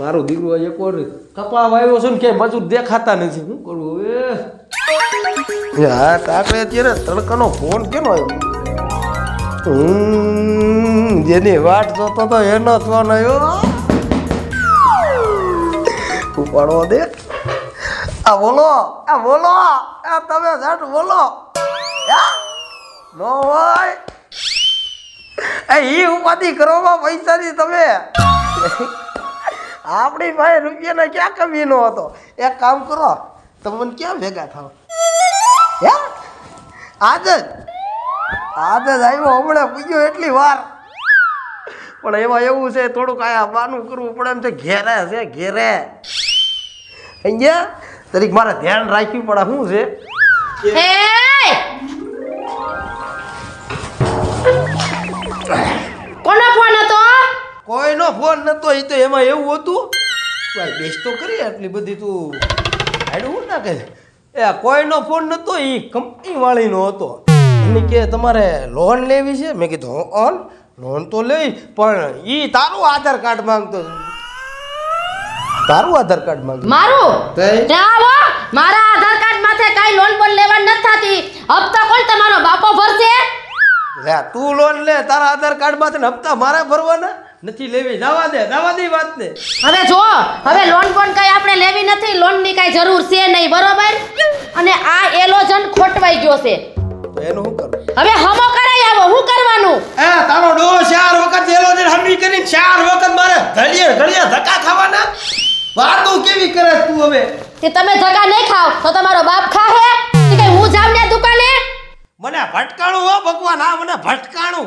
મારો દીકરો એક વાર કપા વાવ્યો છે ને કે મજૂર દેખાતા નથી. શું કરવું હવે? હા આપણે અત્યારે તડકાનો ફોન કેનો આવ્યો? જેની વાટ જોતો તો એનો ફોન આવ્યો. ઉપાડવો દે. આ બોલો આ તમે ઝટ બોલો. નો હોય એ ઉપાધિ કરવામાં પૈસાની તમે આપણી પાસે રૂપિયાના ક્યાં કમી નો હતો. એક કામ કરો, તમને ક્યાં ભેગા થાવ? હે આજ જ આવ્યો, હમણાં પૂછ્યો એટલી વાર. પણ એમાં એવું છે થોડુંક આયા બાનું કરવું પડે એમ છે. ઘેરે છે ઘેરે અહીંયા તરીક મારે ધ્યાન રાખવું પડે. શું છે? કોનો ફોન હતો? કોઈનો ફોન નતો. એ તો એમાં એવું હતું બેસ તો કરી આટલી બધી તું આડું ના કહે. એ કોઈનો ફોન નતો, એ કંપની વાળીનો હતો. એને કે તમારે લોન લેવી છે? મેં કીધું ઓન લોન તો લઈ, પણ એ તારું આધાર કાર્ડ માંગતો. તારું આધાર કાર્ડ માંગતો? મારું? જાવો, મારા આધાર કાર્ડ માથે કાઈ લોન બોન લેવા ન થતી. હપ્તા કોણ તમારો બાપો ભરશે? લે તું લોન લે, તારા આધાર કાર્ડ માંથી હપ્તા મારે ભરવાના નથી. લેવી જવા દે વાત ને. હવે જો, હવે લોન બોન કઈ આપણે લેવી નથી. લોન ની કઈ જરૂર છે નહીં, બરોબર? અને આ એલોજન ખોટવાઈ ગયો છે. તો એનું શું કરવું? હવે હમો કરાઈ આવો. શું કરવાનું? એ તારો ડો 4 વખત એલોજન હમી કરીને 4 વખત મારે ઘડિયા ધક્કા ખાવાના. વાતો કેવી કરે તું હવે? કે તમે ધક્કા નહીં ખાવ તો તમારો બાપ ખાહે? કે કઈ હું જાવ ને દુકાને? મને ભટકાણું હો ભગવાન, આ મને ભટકાણું.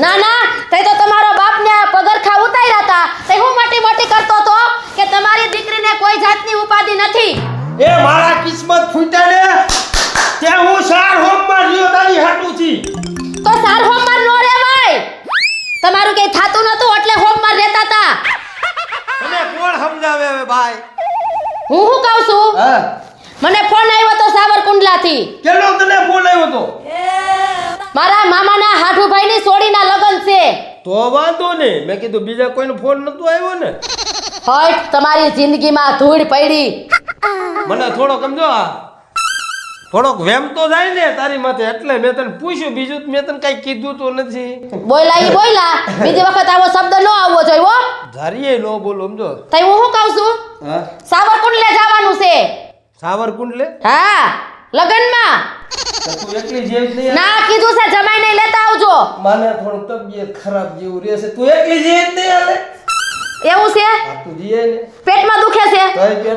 ના તે તો તમારો બાપ ને પગરખા ઉતાર્યા હતા. તે હું મોટી કરતો તો કે તમારી દીકરીને કોઈ જાતની ઉપાધિ નથી. એ મારા કિસ્મત ફૂટ્યા ને તે હું 4 હોમ માં રહ્યો તારી હાટું છી. તો સાર હોમ માં નો રેવાય. તમારું કઈ થાતું નતું એટલે હોમ માં રહેતા હતા. મને કોણ સમજાવે હવે ભાઈ? હું કહું છું? હા મને ફોન આવ્યો તો સાવરકુંડલાથી. કેનો તને ફોન આવ્યો તો? મારા મામાના હાઠુભાઈની સોડીના લગન છે. તો વાંધો ને, મેં કીધું બીજા કોઈનો ફોન નતો આવ્યો ને. હટ, તમારી જિંદગીમાં ધૂળ પડી. મને થોડોક સમજો, થોડોક વેમ તો જાય ને તારી માથે, એટલે મેં તને પૂછ્યું. બીજું મેં તને કઈ કીધું તો નથી. બોયલા બીજી વખત આવો શબ્દ ન આવવો જોઈએ હો. ધારીએ નો બોલો સમજો. તઈ હું શું કહું છું? હા સાવરકુંડલે જવાનું છે. સાવરકુંડ લે? હા, લગનમાં. તું એકલી જેવી નહીં? ના, કીધું છે જમાઈને લેતા આવજો. મને થોડું તબિયત ખરાબ જેવું રહેશે. તું એકલી જેવી નહીં હાલે? એવું છે? તું જીએ ને પેટમાં દુખે છે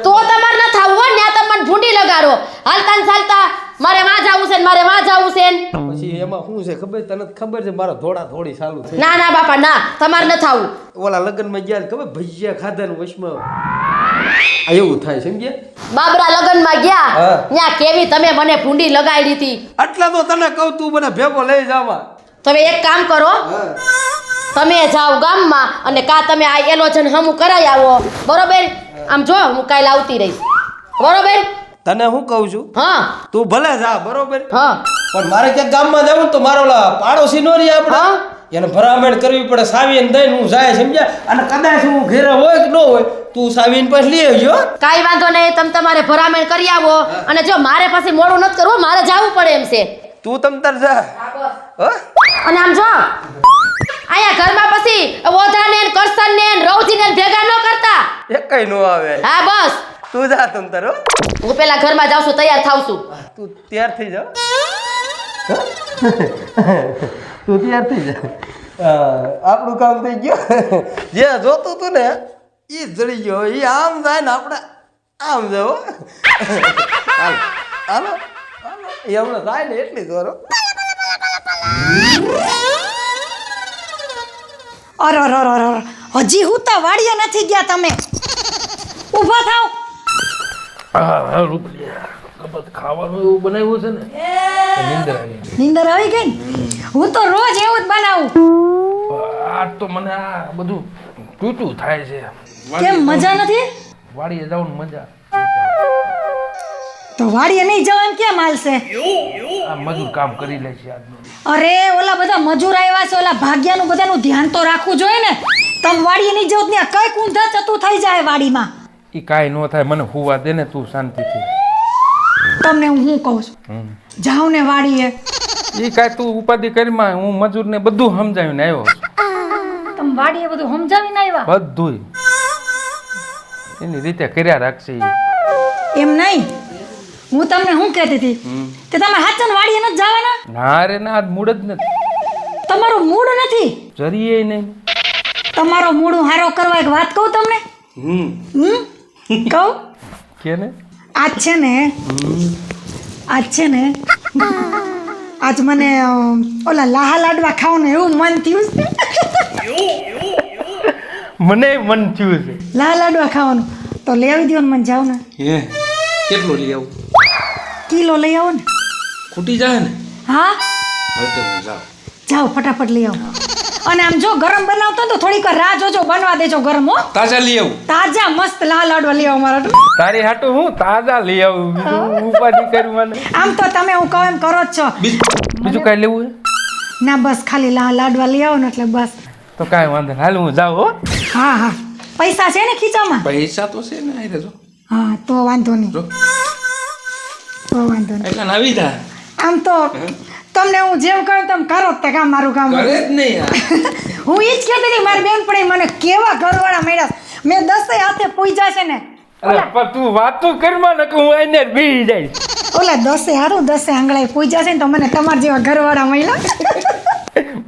તો તમાર ન થાવું હો. ન્યા તમને ભૂંડી લગાડો. હાલતા ને ચાલતા મારે માં જાવું છે ને મારે માં જાવું છે. પછી એમાં શું છે ખબર? તને ખબર છે મારા થોડી ચાલુ થઈ. ના બાપા ના, તમાર ન થાવું. ઓલા લગનમાં ગયા ને ખબર, ભજીયા ખાધા ને વચમાં એવું થાય, સમજ્યા? બાબરા લગનમાં ગયા, હા. ન્યા કેવી તમે મને ભૂંડી લગાડી હતી. એટલે તો તને કહું તું મને ભેગો લઈ જાવા. તમે એક કામ કરો, તમે જાઓ ગામમાં અને કા તમે આ એલોજન હમું કરાઈ આવો, બરોબર? આમ જો હું કાલે આવતી રહીશ, બરોબર? તને હું કહું છું, હા તું ભલે જા, બરોબર? હા પણ મારે ક્યાંક ગામમાં જવું તો મારો ઓલા પાડોશી નો રહી આપણે, એને ભરામણ કરવી પડે. સાવીને દઈને હું જાય, સમજ્યા? અને કદાચ હું ઘરે હોય કે ન હોય, તું સાવીને પછી લઈ આવજો. કાઈ વાંધો નહીં, તમે તમારે ભરામણ કરી આવો. અને જો મારે પછી મોડું નથી કરવું, મારે જવું પડે એમ છે. તું તમ તાર જા. અને આમ જો અહીંયા ઘરમાં પછી ઓધાને ને કરસનને ને રવજીને ભેગા ન કરતા. એકઈ નો આવે. હા બસ, તું જા તમ તાર. હું પેલા ઘરમાં જાઉં છું, તૈયાર થાઉં છું. તું તૈયાર થઈ જા. તું તૈયાર થઈ જા. આપણું કામ થઈ ગયું. જે જોતું તું ને એ જડી ગયો. એ આમ જાય ને આપણે આમ જાવ. હાલો હાલો એ હમણાં જાય ને એટલી દોરો. અરે હજી હું તો વાડીએ નથી ગયા. તમે ઊભા થાવ. ખાવાનું એવું બનાવ્યું છે ને, નીંદર આવી ગઈ ને? હું તો રોજ એવું જ બનાવું. આજ તો મને આ બધું તૂટું થાય છે. કેમ મજા નથી? વાડીએ જવાનું મજા. તો વાડીએ નહીં જાવ એમ કેમ હાલશે? આ મજૂર કામ કરી લે છે આજનું. અરે ઓલા બધા મજૂર આવ્યા છે, ઓલા ભાગ્યાનું બધાનું ધ્યાન તો રાખવું જોઈએ ને. તમે વાડીએ નહીં જાઓ ત્યાં કઈ ઊંધા ચતું થઈ જાય વાડીમાં. એ કાંઈ ન થાય, મને હુવા દે ને તું શાંતિથી. તમને હું કહું છું, હમ. જાઓ ને વાડીએ. એ કાંઈ તું ઉપાધિ કરીમાં, હું મજૂરને બધું સમજાવીને આવ્યો છું. તમે વાડીએ બધું સમજાવીને આવ્યા? બધુંય એની રીતે કર્યા રાખશે ઈ. એમ નહીં, હું તમને શું કહેતી હતી કે તમે હાચન વાડીએ નથી જવાના? ના રે ના, આજ મૂડ જ નથી. તમારો મૂડ નથી? જરીએ નહીં. તમારો મૂડ હારો કરવા એક વાત કહું તમને. કહું? કે ને આજ છે ને આજ મને ઓલા લાહા લાડવા ખાવાનું એવું મન થયું છે. મને મન થયું છે. લાહા લાડવા ખાવાનું તો લઈ આવી દો ને મને. જાઓ ને. હે કેટલું લઈ આવું? કિલો લઈ આવો ને. ખૂટી જાય ને? હા હવે તો હું જાઉં. જાઓ ફટાફટ લઈ આવો. અને આમ જો ગરમ બનાવતો તો થોડીક વાર રાહ જોજો, બનવા દેજો ગરમ. હો તાજા લઈ આવું. તાજા મસ્ત લાહા લાડવા લઈ આવો મારા. તારી હાટું હું તાજા લઈ આવું, બીજું ઉપાધિ કરી મને. આમ તો તમે હું કહું એમ કરો જ છો. બીજું કાંઈ લેવું હે? ના બસ ખાલી લાહા લાડવા લઈ આવો ને એટલે બસ. તો કાંઈ વાંધો નહીં, હાલ હું જાઉં હો. હા હા પૈસા છે ને ખીચામાં? પૈસા તો છે ને, આઈ જો. હા તો વાંધો નહીં, જો તો વાંધો નહીં. એટલે આવી જા. આમ તો તમને હું જેમ કહું તેમ કરો જ તે કામ, મારું કામ. કરે જ નહીં યાર. હું ઈ જ કહેતી હતી મારી બેનપણી મને કેવા ઘરવાળા મળ્યા. મેં 10 હાથે પૂજા છે ને. અરે પણ તું વાતું કરીમાં ને કે હું આઈને બેસી જઈશ. ઓલા 10 હારું 10 આંગળાએ પૂજા છે ને તો મને તમારા જેવા ઘરવાળા મળ્યા.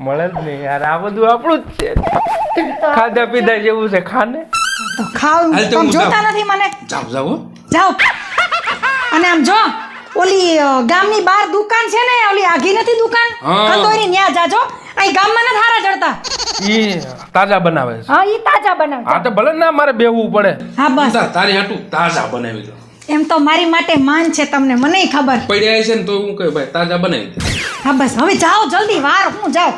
મળે જ નહીં યાર, આ બધું આપણું જ છે. ખાધા પીધા જેવું છે, ખાને. તો ખાવ તમે જોતા નથી મને. જાવ જાવ. જાઓ. અને આમ જો ઓલી ગામની બહાર દુકાન છે ને, ઓલી આઘી નથી દુકાન કંદોઈની, ન્યા જાજો. અહીં ગામમાં નથી હારા ચડતા. ઈ તાજા બનાવે છે. હા ઈ તાજા બનાવે. હા તો ભલે ના મારે બેહવું પડે. હા બસ તારી હાટું તાજા બનાવી દો. એમ તો મારી માટે માન છે તમને, મને ખબર પડ્યા છે ને તો હું કહું ભાઈ તાજા બનાવી દે. હા બસ હવે જાઓ જલ્દી, વાર હું જાઉં.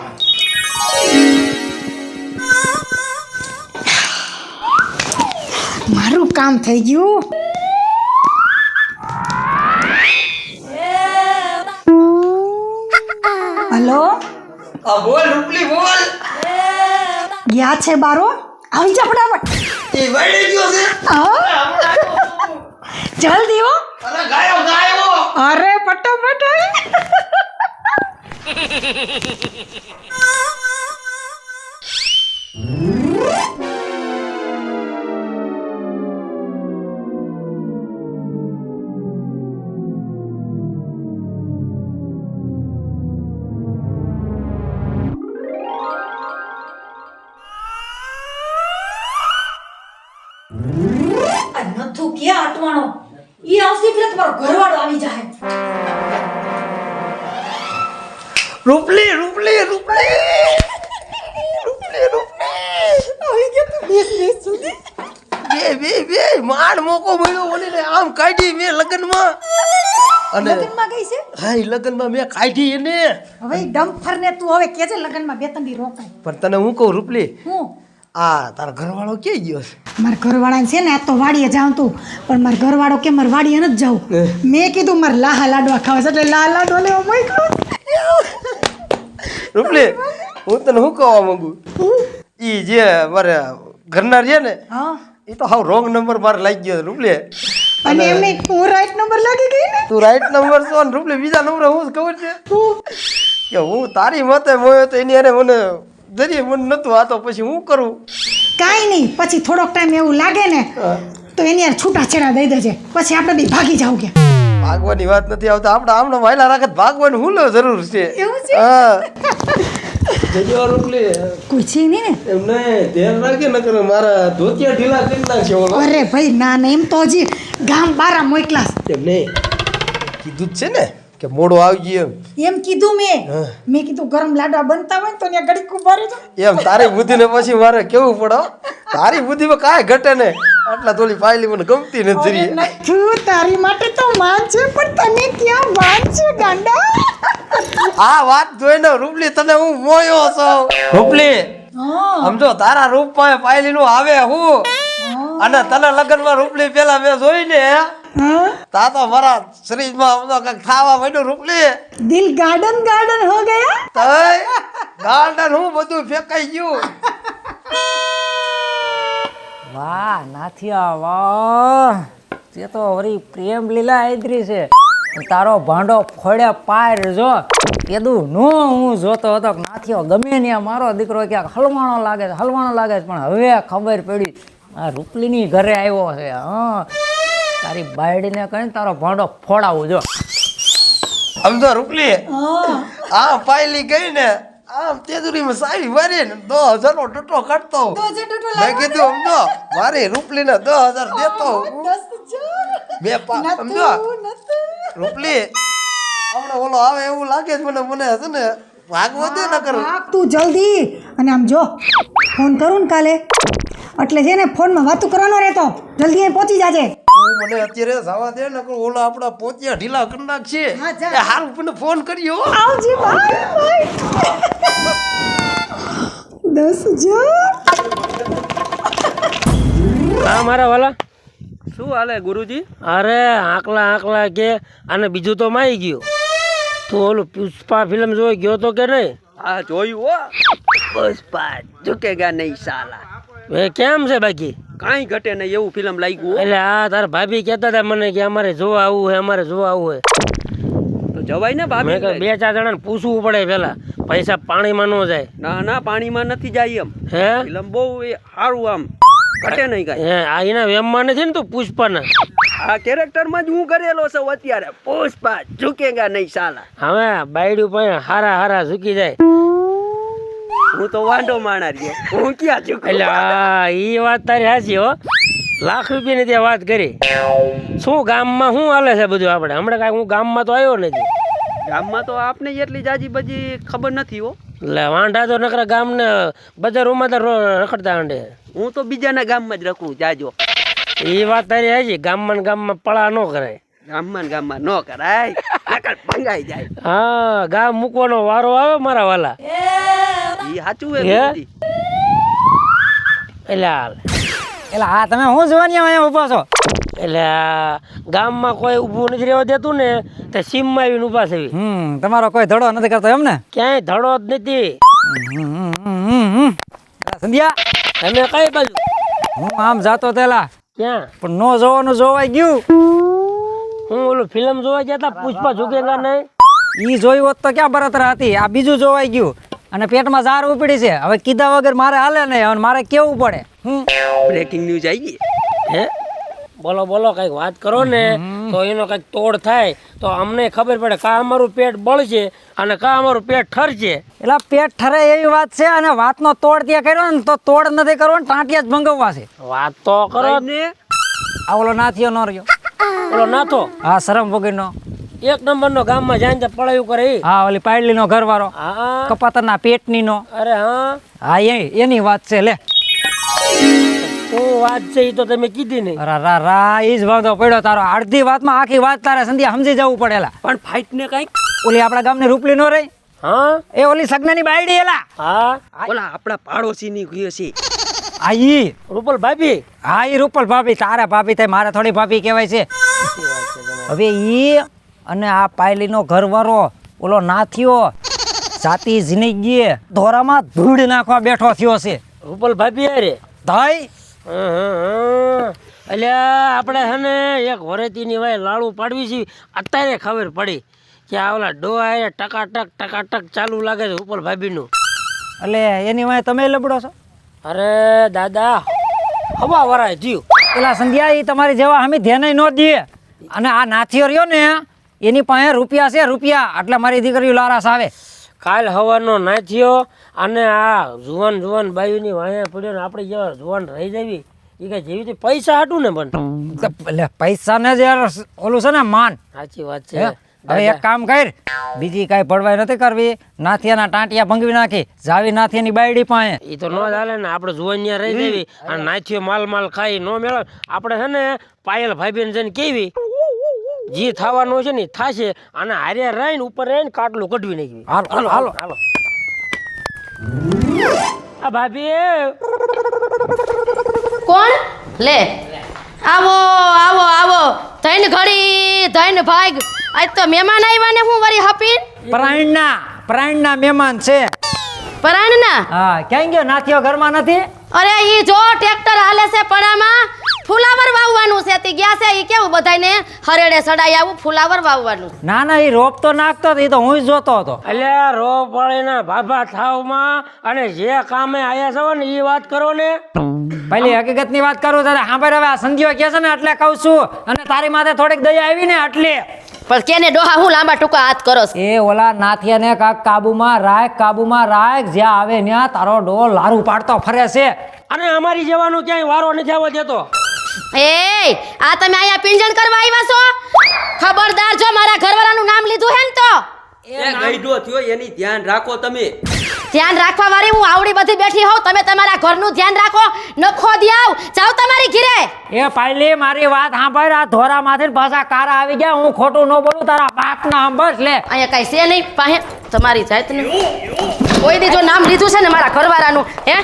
મારું કામ થઈ ગયું. હલો આ બોલ રૂપલી બોલ. ગયા છે બારો, આવી જા ફટાફટ. એ વળી ગયો છે. હા જલ્દી હો. અરે ગાયો. અરે ફટાફટ. નથુ ક્યાં અટવાણો? ઈ આવશે એટલે તમારો ઘરવાળો આવી જાય. રૂપલી. આવી ગયા તું બેસ સુધી. બે માડ મોકો મળ્યો ઓલીને આમ કાઢી મેં લગનમાં. અને લગનમાં ગઈ છે? હા ઈ લગનમાં મેં કાઢી એને. હવે ઈ ડમ્ફર ને તું હવે કેજે લગનમાં 2-3 દી રોકાય. પણ તને હું કહું રૂપલી, હું આ તારો ઘરવાળો ક્યાં ગયો છે? મારા ઘરવાળા છે ને આ તો વાડીએ જાઉં તું, પણ મારો ઘરવાળો કે મારે વાડીએ નથી જાવું. મેં કીધું મારે લાહા લાડવા ખાવા છે એટલે લાહા લાડવા લેવા મોકલો. રૂપલી હું તને શું કહેવા માંગુ, ઈ જે મારે ઘરના છે ને હા એ તો હાવ રોંગ નંબર મારે લાગી ગયો રૂપલી. અને એમને હું રાઈટ નંબર લાગી ગઈ ને. તું રાઈટ નંબર છો ને રૂપલી બીજા નંબર હું ખબર છે કે હું તારી મતે મોયો તો એની અરે મને જરીએ મન નતું, આ તો પછી હું કરું. કાંઈ નહીં, પછી થોડોક ટાઈમ એવું લાગે ને તો એની યાર છૂટાછેડા દઈ દેજે, પછી આપણે બી ભાગી જાવ કે. ભાગવાની વાત નથી આવતા, આપણે આમનો વાયલા રાખત ભાગવાની હું જરૂર છે. એવું છે? હા જજો રૂપલી કોઈ છે નહીં ને? એમ નહીં, ધ્યાન રાખે નકર મારા ધોતિયા ઢીલા કરી નાખશે ઓલો. અરે ભાઈ ના ના, એમ તો હજી ગામ બારા મોકલાસ. એમ નહીં કીધું જ છે ને કે મોડો આવી ગયો એમ કીધું મેં કીધું ગરમ લાડવા બનતા હોય ને તો ત્યાં ઘડીક ઉભા રહેજો. એમ તારી બુદ્ધિને પછી મારે કેવું પડે હો. તારી બુદ્ધિમાં કાંઈ ઘટે ને, આટલા થોડી પાયલી મને ગમતી નથી. તું તારી માટે તો માન છે પણ તને ક્યાં માન છે ગાંડા. આ વાત જોઈને રૂપલી તને હું મોયો છું. રૂપલી સમજો તારા રૂપમાં પાયલી નું આવે હું, અને તને લગ્નમાં રૂપલી પેલા મેં જોઈ ને તા તો મારા શરીરમાં કંઈક ખાવા માંડ્યું રૂપલી. દિલ ગાર્ડન ગાર્ડન હો ગયા. ગાર્ડન હું બધું ફેંકાઈ ગયું. વાહ નાથિયા વાહ, તે તો વળી પ્રેમ લીલા આદરી છે. તારો ભાંડો ફોડ્યા પાર જો કીધું નો હું જોતો હતો કે નાથિયો ગમે ને મારો દીકરો ક્યાંક હલવાણો લાગે છે પણ હવે ખબર પડી આ રૂપલીની ઘરે આવ્યો છે. હા તારી બાયડીને કહીને તારો ભાંડો ફોડાવું જો. સમજો રૂપલી આ પાયલી ગઈ ને આમ તેજુરીમાં સાવી મારી ને 10,000 નો ટૂટો કાઢતો મેં કીધું સમજો મારી રૂપલી ને 10,000 દેતો સમજો રૂપલી હમણાં ઓલો આવે એવું લાગે છે મને છે ને ભાગવો દે ન કરું. તું જલ્દી અને આમ જો ફોન કરું ને કાલે એટલે છે ને ફોનમાં વાતું કરવાનો રહેતો. જલ્દી અહીં પહોંચી જાજે. તું મને અત્યારે જવા દે ને ઓલા આપણા પોતિયા ઢીલા કરી નાખશે. એ હાલ મને ફોન કર્યો. આવજે બાય. 10,000 હા મારા વાલા શું હાલે ગુરુજી? અરે આકલા કે અને બીજું તો માઈ ગયું. તું ઓલું પુષ્પા ફિલ્મ જોઈ ગયો તો કે નહીં? હા જોયું હો. પુષ્પા ઝુકેગા નહીં સાલા. એ કેમ છે બાકી? કાંઈ ઘટે નહીં એવું ફિલ્મ લાગ્યું. એટલે આ તારા ભાભી કહેતા હતા મને કે અમારે જોવા આવવું હે તો જવાય ને ભાભી. મેં કહ્યું 2-4 જણાને પૂછવું પડે પેલા, પૈસા પાણીમાં ન જાય. ના પાણીમાં નથી જાય એમ. હે ફિલ્મ બહુ સારું આમ ઘટે નહીં કાંઈ. હે આ એના વેમમાં નથી ને તું પુષ્પાના? આ કેરેક્ટરમાં જ હું કરેલો છું અત્યારે. પુષ્પા ઝુકેગા નહીં સાલા. હવે બાયડું પણ હારા ઝૂકી જાય. હું તો વાંઢો માણા રહ્યો. હું ક્યાં ઝુકું? એટલે આ ઈ વાત તારી સાચી હો. લાખ રૂપિયાની ત્યાં વાત કરી. શું ગામમાં શું હાલે છે બધું? આપણે હમણાં કાંઈ હું ગામમાં તો આવ્યો નથી. ગામમાં તો આપને એટલી જાજી બજી ખબર નથી હો. એટલે વાંઢા તો નકરા ગામને બજારોમાં તો રખડતા આંડે. હું તો બીજાના ગામમાં જ રખડું જાજો. એ વાત તારી હાચી. ગામમાં પળા ન કરાય. ગામમાં ન કરાય. નકર ભંગાઈ જાય. હા ગામ મૂકવાનો વારો આવે મારા વાલા. ઈ સાચું હે. એટલે હાલ એટલે હા તમે હું જોવાની અહીંયા ઊભા છો? એટલે ગામમાં કોઈ ઊભું નથી રહેવા દેતું ને તે સીમમાં આવીને ઊભા છે. તમારો કોઈ ધડો નથી કરતો એમ ને? ક્યાંય ધડો જ નથી. સંધ્યા તમે કઈ બાજુ? હું આમ જાતો તેલા ક્યાં? પણ નો જોવાનું જોવાઈ ગયું. હું ઓલું ફિલ્મ જોવા ગયા હતા પુષ્પા ઝુકેગા નહીં? ઈ જોયું હોત તો ક્યાં બરતરા હતી. આ બીજું જોવાઈ ગયું અને પેટમાં ઝાર ઉપડી છે. હવે કીધા વગર મારે હાલે નહીં. હવે મારે કેવું પડે. બ્રેકિંગ ન્યૂઝ આવી. હે બોલો કઈક વાત કરો ને તો એનો કઈક તોડ થાય તો અમને ખબર પડે. કા અમારું પેટ બળશે અને કા અમારું પેટ ઠરશે. એટલે પેટ ઠરે એવી વાત છે અને વાતનો તોડ ત્યાં કર્યો ને તો તોડ નથી કરવો ને ટાંટિયા જ ભંગવવા છે. વાત તો કરો ને. આ ઓલો નાથિયો નો રહ્યો. ઓલો નાથો? હા શરમ વગરનો 1 નંબરનો ગામમાં જાય પડાયું કરે. હા ઓલી પાયડલી નો ઘર વાળો. હા કપાતરના પેટની નો. અરે હા એની વાત છે. લે શું વાત છે એ તો તમે કીધી નહીં. રા ઈ જ વાંધો પડ્યો તારો. અડધી વાતમાં આખી વાત તારે સંધ્યા સમજી જવું પડેલા. પણ ફાઇટ ને કઈક ઓલી આપણા ગામની રૂપલી નો રહી. હા એ ઓલી સગનાની બાયડી એલા. હા ઓલા આપણા પાડોશીની ગયો છે. આ ઈ રૂપલ ભાભી. હા ઈ રૂપલ ભાભી. તારે ભાભી થાય મારે થોડી ભાભી કહેવાય છે. હવે ઈ અને આ પાયલીનો ઘરવાળો ઓલો નાથિયો જાતિ જિંદગી ધોરામાં ધૂળ નાખવા બેઠો થયો છે. રૂપલ ભાભી અરે ભાઈ એટલે આપણે છે ને એક વરેતીની વાય લાડુ પાડવી છે. અત્યારે ખબર પડી કે આ ઓલા ડોહા ટકાટક ચાલુ લાગે છે રૂપલ ભાભીનું. એટલે એની વાય તમે લબડો છો? અરે દાદા હવા વરાય થયું. પેલા સંધ્યા ઈ તમારી જેવા અમે ધ્યાન ન દે. અને આ નાથિયો રહ્યો ને એની પાસે રૂપિયા છે રૂપિયા. એટલે મારી દીકરીઓ લારાસ આવે. કાલ હવાનો નાથ્યો અને આ જુવાન બાયુની વાયા પડ્યો ને આપણે જેવા જુવાન રહી જવી એ કઈ જેવી પૈસા હાટું ને પણ. એટલે પૈસા ને જે ઓલું છે ને માન. સાચી વાત છે. હવે એક કામ કર, બીજી કાંઈ ભડવાઈ નથી કરવી. નાથિયાના ટાંટિયા ભંગવી નાખી જાવી નાથિયાની બાયડી પાસે. એ તો ન ચાલે ને. આપણે જુવાનિયા રહી જવી અને નાથ્યો માલ ખાઈ ન મેળવે. આપણે છે ને પાયલ ભાભીને જઈને કેવી જે થવાનું છે ને થાશે. અને હારે રહીને ઉપર રહીને કાટલું કઢવી નાખવી. હાલો હાલો હાલો. આ ભાભી કોણ? લે આવો થઈને ઘડી થઈને ભાગ. આજ તો મહેમાન આવ્યા ને હું વળી હપીન. પ્રાણના મહેમાન છે. પરાણ ના હા ક્યાં ગયો નાથિયો ઘરમાં નથી? અરે ઈ જો ટ્રેક્ટર હાલે છે પરામાં ફુલાવર વાવવાનું છે તે ગયા છે ઈ કેવું બધાયને હરેડે સડાઈ આવું ફુલાવર વાવવાનું. ના ના એ રોપ તો નાખતો હતો, એ તો હું જ જોતો હતો. અલ્યા રો પડે ભાભા થાવમાં અને જે કામે આયા છો ને એ વાત કરો ને. પેલી હકીકતની વાત કરું તારે સાંભળ. હવે આ સંધીઓ કહે છે ને એટલે કહું છું, અને તારી માથે થોડીક દયા આવી ને એટલે. પણ કેને ડોહા હું લાંબા ટૂંકા હાથ કરો છો? એ ઓલા નાથિયાને કાક કાબુમાં રાખ જ્યાં આવે ત્યાં તારો ડો લારું પાડતો ફરે છે. અને અમારી જવાનું ક્યાંય વારો નથી આવવા દેતો. એ આ તમે અહીંયા પિંજણ કરવા આવ્યા છો? ખબરદાર જો મારા ઘરવાળાનું નામ લીધું હે ને તો એ ગઈડો થયો એની ધ્યાન રાખો તમે. ધ્યાન રાખવા વાળી હું આવડી બધી બેઠી હોઉં, તમે તમારા ઘરનું ધ્યાન રાખો. નખો દ્યાવ જાવ તમારી ઘરે. એ પાયલી મારી વાત સાંભળ. આ ધોરા માંથી પાછા કારા આવી ગયા. હું ખોટું ન બોલું, તારા બાપ ના સાંભળ લે. અહીંયા કઈ છે નહીં પાહે તમારી જાતનું કોઈ દી જો નામ લીધું છે ને મારા ઘરવાળાનું હે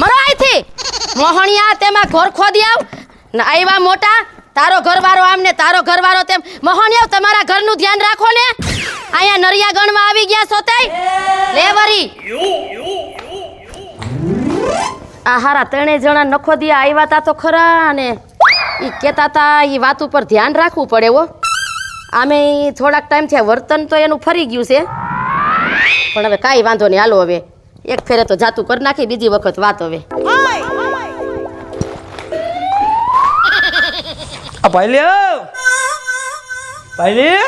મરો અહીંથી મોહણિયા તેમાં ઘર ખોદી આવ ને આવ્યા મોટા તારો ઘરવાળો આમ ને તારો ઘરવાળો તેમ. મોહણિયા તમારા ઘરનું ધ્યાન રાખો ને. અહીંયા નરિયા ગણમાં આવી ગયા છો તે લે વરી. આ હારા ત્રણેય જણા નખો દિયા આવ્યા તા તો ખરા ને ઈ કહેતા તા ઈ વાત ઉપર ધ્યાન રાખવું પડે હો. આમે થોડાક ટાઈમ થયા વર્તન તો એનું ફરી ગયું છે, પણ હવે કાંઈ વાંધો નહીં. હાલો હવે એક ફેરે તો જાતું કરી નાખી, બીજી વખત વાત હવે. આ પાયલી પાયલી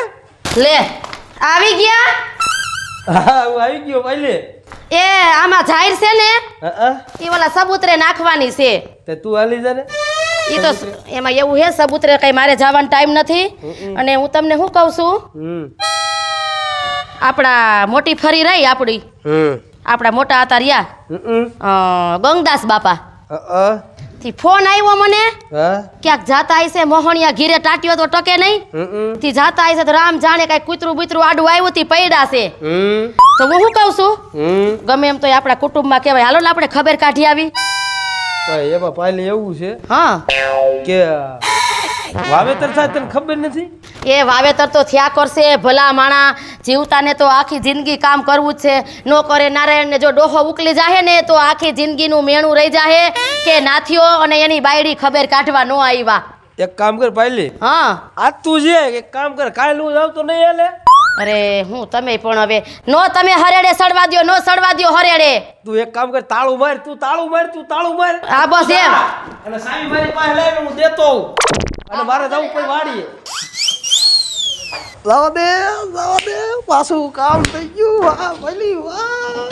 લે આવી ગયા. હા હું આવી ગયો પાયલી. એ આમાં જાહેર છે ને હા એ ઓલા સબૂતરે નાખવાની છે. તે તું હાલી જા ને. એ તો એમાં એવું હે સબૂતરે કઈ મારે જવાનો ટાઈમ નથી. અને હું તમને શું કહું છું, આપણા મોટી ફરી રહી આપણી આપણા મોટા હતા રહ્યા ગંગદાસ બાપા થી ફોન આવ્યો મને ક્યાંક જાતા હશે મોહણિયા ઘીરે ટાટ્યો તો ટકે નહીં થી જાતા હશે તો રામ જાણે કઈ કૂતરું બૂતરું આડું આવ્યું થી પૈડા છે. તો હું શું કહું છું, ગમે એમ તો આપણા કુટુંબમાં કહેવાય હાલો ને આપણે ખબર કાઢી આવી. એમાં પાયલી એવું છે હા કે વાવેતર થાય તને ખબર નથી. એ વાવેતર તો થયા કરશે ભલા માણા. જીવતાને તો આખી જિંદગી કામ કરવું જ છે. નો કરે નારાયણને જો ડોહો ઉકલી જાહે ને તો આખી જિંદગીનું મેણું રહી જાહે કે નાથિયો અને એની બાયડી ખબર કાઢવા નો આવ્યા. એક કામ કર પાયલી, હા આજ તું જે એક કામ કર, કાલે હું જાવ તો નહીં હાલે. અરે હું તમે પણ હવે નો તમે હરેડે સડવા દ્યો, નો સડવા દ્યો હરેડે. તું એક કામ કર, તાળું માર, તું તાળું માર. આ બસ એમ. અને સામી મારી પાસે લઈને હું દેતો આવું. અને મારે જવું કોઈ વાડીએ. જવા દે પાછું કામ થઈ ગયું. વાહ ભલી વાહ.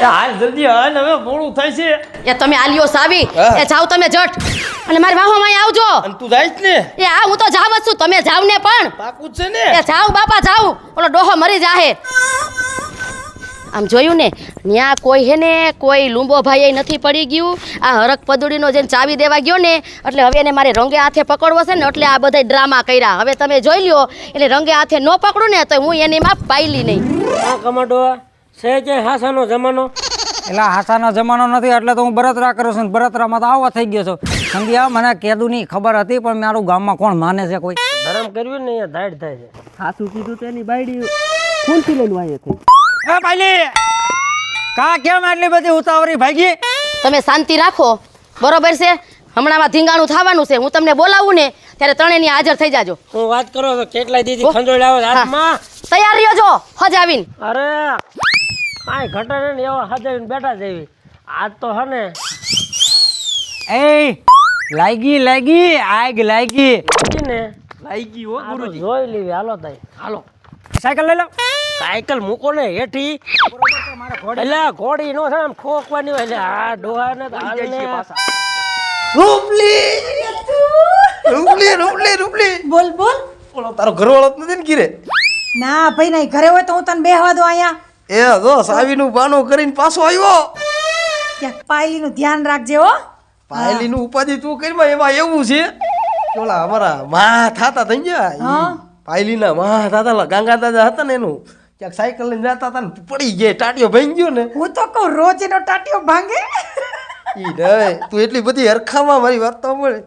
હાલ જલ્દી હાલ, હવે મોડું થાય છે. એ તમે આલિયો સાવી એ જાવ તમે જટ અને મારી વાહોમાં આવજો. અને તું જાય ને? એ હા હું તો જાવ જ છું, તમે જાવ ને પણ. પાકું જ છે ને? એ જાવ બાપા જાવ, ઓલો ડોહો મરી જાહે. આમ જોયું ને ન્યા કોઈ હે ને કોઈ લૂંબો ભાઈ નથી પડી ગયું. આ હરક પદુડીનો જેને ચાવી દેવા ગયો ને એટલે હવે એને મારે રંગે હાથે પકડવો છે ને એટલે આ બધા ડ્રામા કર્યા. હવે તમે જોઈ લ્યો એટલે રંગે હાથે ન પકડું ને તો હું એની માં પાયલી નહીં. હા કમાડો છે કે હાસાનો જમાનો? એટલે હાસાનો જમાનો નથી એટલે તો હું બળતરા કરું છું. બળતરામાં તો આવા થઈ ગયો છું. સંધ્યા મને કેદુની ખબર હતી પણ મારું ગામમાં કોણ માને છે કોઈ? ધરમ કર્યું ને અહીંયા ધાડ થાય છે. સાસુ કીધું તો એની બાયડી ખૂનથી લઈને વાય થઈ. એ પાયલી કા કેમ આટલી બધી ઉતાવળી ભાગી? તમે શાંતિ રાખો બરોબર છે. હમણાંમાં ધીંગાણું થવાનું છે. હું તમને બોલાવું ને ત્યારે ત્રણેયની હાજર થઈ જાજો. હું વાત કરો તો કેટલાય દીદી ખંજોળ આવે હાથમાં. તૈયાર રહ્યો જો હજાવીન. અરે કાંઈ ઘટે ને એવા હજાવીને બેઠા જેવી. આજ તો હે ને એ લાગી આગ લાગી ને લાગી હો આ તો જોઈ લેવી. હાલો તાઈ હાલો સાયકલ લઈ લો. સાયકલ મૂકો ને હેઠી. એટલે ઘોડી નો થાય આમ ખોખવાની હોય. એટલે આ ડોહા ને રૂપલી. બોલ બોલ. ઓલો તારો ઘરવાળો જ નથી ને ઘીરે? ના ભાઈ નહીં, ઘરે હોય તો હું તને બેહવા દો અહીંયા. એ જો સાવીનું બાનું કરીને પાછો આવ્યો. ક્યાંક પાયલીનું ધ્યાન રાખજે હો. પાયલીનું ઉપાધિ તું કરીમાં એમાં એવું છે ઓલા અમારા મા થાતા થઈ ગયા. પાયલીના મા થાતા ગાંગા દાદા હતા ને એનું ક્યાંક સાયકલ લઈને જતા હતા ને પડી ગયા ટાટિયો ભાંગી ગયો ને. હું તો કહું રોજ એનો ટાટિયો ભાંગે. ઈ નહીં તું એટલી બધી હરખામાં મારી વાત તો મળે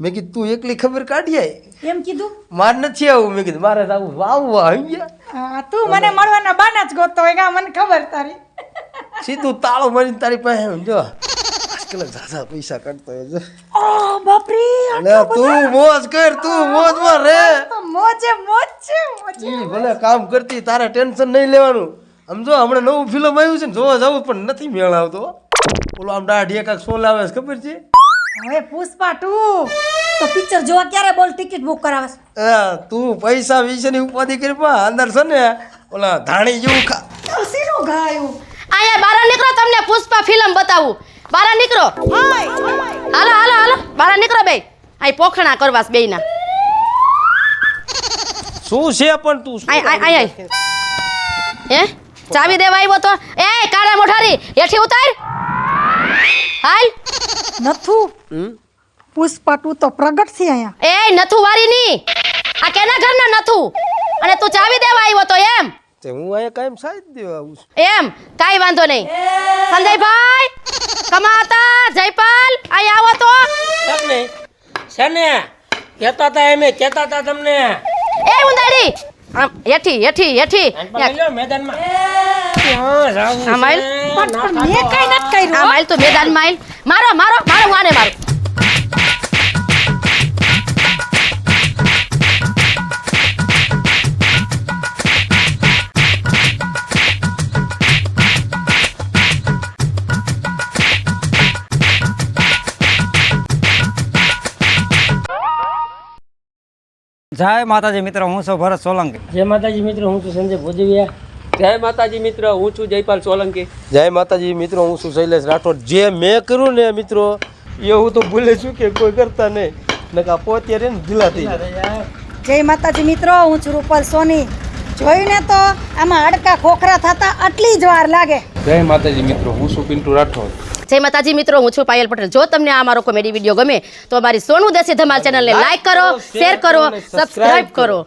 મેં કીધું તું એકલી ખબર કાઢી આય એમ કીધું માર નથી આવું મેં કીધું મારે તો આવું વાવવા સમજ્યા હા, તું મને મળવાના બાના જ ગોતતો હોય કા મને ખબર તારી સીધું તાળો મારીને તારી પાસે જો આજકાલ ઝાઝા પૈસા કાઢતો હોય જો ઓ બાપરી એટલે તું મોજ કર તું મોજમાં રે તો મોજે મોજ છે મોજે ઈ ભલે કામ કરતી તારે ટેન્શન નહીં લેવાનું સમજો હમણાં નવું ફિલ્મ આવ્યું છે ને જોવા જવું પણ નથી મેળ આવતો ઓલો આમ દાઢીએ કાંઈક સોલ આવે છે ખબર છે હવે પુષ્પા 2 તો પિક્ચર જોવા ક્યારે બોલ ટિકિટ બુક કરાવસ તું પૈસા વિશેની ઉપાધિ કરી પા અંદર છે ને ઓલા ધાણી જેવું ખા સીનું ગાયું અહીંયા બહાર નીકળો તમને પુષ્પા ફિલ્મ બતાવું બહાર નીકળો હાલો હાલો હાલો બહાર નીકળો બે અહીં પોખણા કરવાસ બેયના શું છે પણ તું શું આય હે ચાવી દેવા આવ્યો તો એ કાળા મોઠારી હેઠી ઉતાર હાલ નથુ પુષ્પા 2 તો પ્રગટ છે અહીંયા એ નથુ વારી ની આ કેના ઘરના નથુ અને તું ચાવી દેવા આવ્યો તો એમ તે હું અહીંયા કાયમ સાઈડ દેવા આવું છું એમ કાઈ વાંધો નહીં સંજયભાઈ કમાતા જયપાલ અહીં આવો તો તમને છે ને કહેતા હતા એમે કહેતા હતા તમને એ ઉંદાડી આમ હેઠી હેઠી હેઠી મેદાનમાં ક્યાં જાવું આ માઈલ પણ મેં કઈ નથી આ કર્યું માઈલ તો મેદાન માઈલ મારો મારો મારો વાને મારો જય માતાજી મિત્રો, હું છું ભરત સોલંકી. જય માતાજી મિત્રો, હું છું સંજય ભોજવિયા. જય માતાજી મિત્ર, હું છું જયપાલ સોલંકી. જય માતાજી મિત્રો, હું છું શૈલેષ રાઠોડ. જે મેં કર્યું ને મિત્રો એવું તો ભૂલે છું કે કોઈ કરતા નહીં નકા પોતે રે ને ઢીલા થઈ જાય. જય માતાજી મિત્રો, હું છું રૂપલ સોની. જોયું ને તો આમાં હાડકા ખોખરા થતા આટલી જ વાર લાગે. જય માતાજી મિત્રો, હું છું પિન્ટુ રાઠોડ. જય માતાજી મિત્રો, હું છું પાયલ પટેલ. જો તમને આ મારો કોમેડી વિડીયો ગમે તો અમારી સોનું દેશી ધમાલ ચેનલને લાઈક કરો, શેર કરો, સબસ્ક્રાઇબ કરો.